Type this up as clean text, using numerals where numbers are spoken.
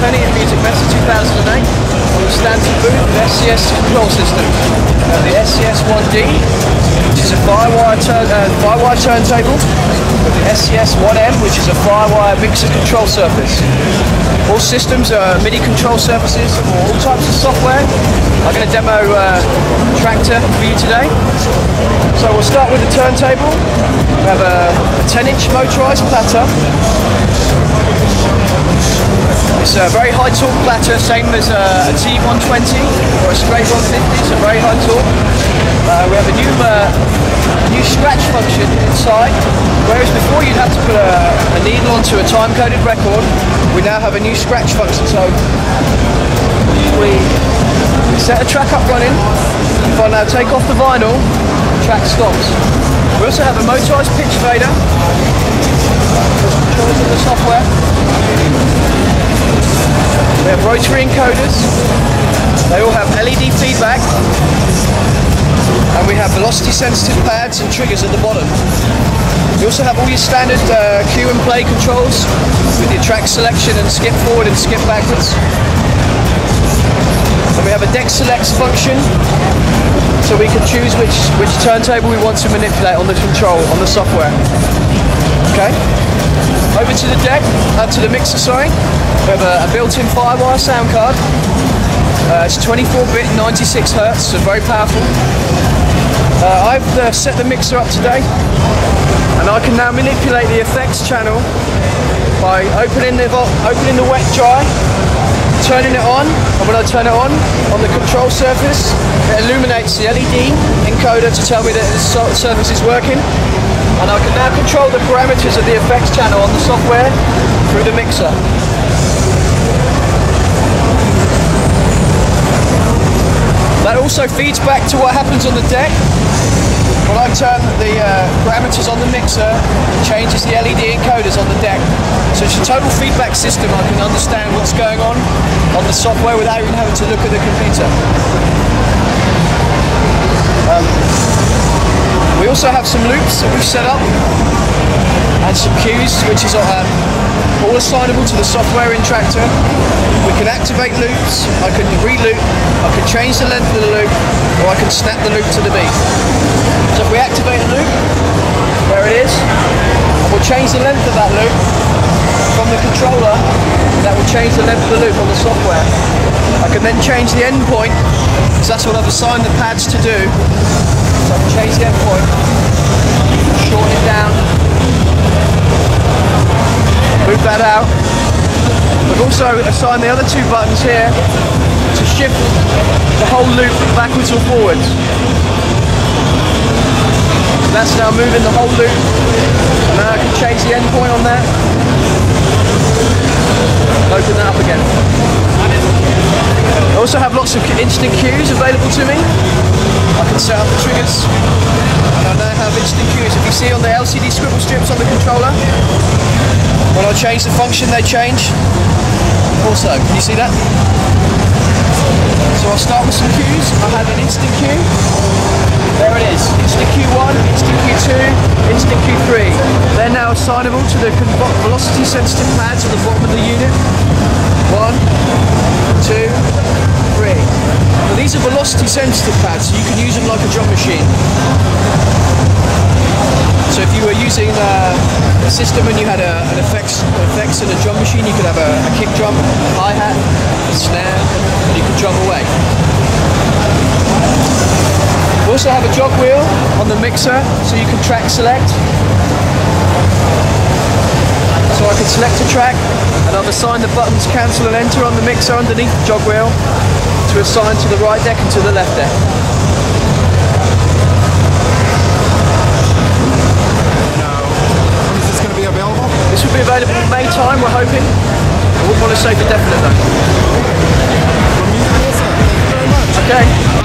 Germany Musik Messe 2008 on the Stanton booth with SCS control system. The SCS-1D, which is a Firewire turntable, with the SCS-1M, which is a Firewire mixer control surface. All systems are MIDI control surfaces for all types of software. I'm going to demo Tractor for you today. So we'll start with the turntable. We have a 10-inch motorized platter. It's a very high torque platter, same as a T120 or a straight 150, so very high torque. We have a new scratch function inside, whereas before you'd have to put a needle onto a time-coded record. We now have a new scratch function, so we set a track up running. If I now take off the vinyl, the track stops. We also have a motorized pitch fader. There's controls in the software. We have rotary encoders. They all have LED feedback. And we have velocity sensitive pads and triggers at the bottom. We also have all your standard cue and play controls with your track selection and skip forward and skip backwards. And we have a deck selects function, so we can choose which turntable we want to manipulate on the control, on the software. Okay. Over to the deck, to the mixer, sorry. We have a built-in Firewire sound card. It's 24-bit, 96 Hz, so very powerful. I've set the mixer up today, and I can now manipulate the effects channel by opening the wet dry, turning it on, and when I turn it on the control surface, it illuminates the LED encoder to tell me that the surface is working. And I can now control the parameters of the effects channel on the software through the mixer. That also feeds back to what happens on the deck. When I turn the parameters on the mixer, it changes the LED encoders on the deck. So it's a total feedback system. I can understand what's going on the software without even having to look at the computer. We also have some loops that we've set up and some cues, which is all assignable to the software in Tractor. We can activate loops, I can re-loop, I can change the length of the loop, or I can snap the loop to the beat. So if we activate a loop, there it is, and we'll change the length of that loop from the controller. That will change the length of the loop on the software. I can then change the endpoint, because that's what I've assigned the pads to do. So I can change the endpoint, shorten it down, move that out. We've also assigned the other two buttons here to shift the whole loop backwards or forwards. So that's now moving the whole loop, and now I can change the endpoint on that. Open that up again. I also have lots of instant cues available to me. I can set up the triggers, and I now have instant cues. If you see on the LCD scribble strips on the controller, when I change the function, they change. Also, can you see that? So I'll start with some cues. I have an instant cue. There it is. Instant cue 1, instant cue 2, instant cue 3. They're now assignable to the velocity sensitive pads at the bottom of the unit. 1, 2, 3. Now these are velocity sensitive pads, so you can use them like a drum machine. So if you were using a system and you had an effects and a drum machine, you could have a kick drum, a hi-hat, a snare, and you could drum away. We also have a jog wheel on the mixer, so you can track select. So I can select a track, and I've assigned the buttons cancel and enter on the mixer underneath the jog wheel to assign to the right deck and to the left deck. This will be available in May time, we're hoping. I wouldn't want to say for definite though. Okay.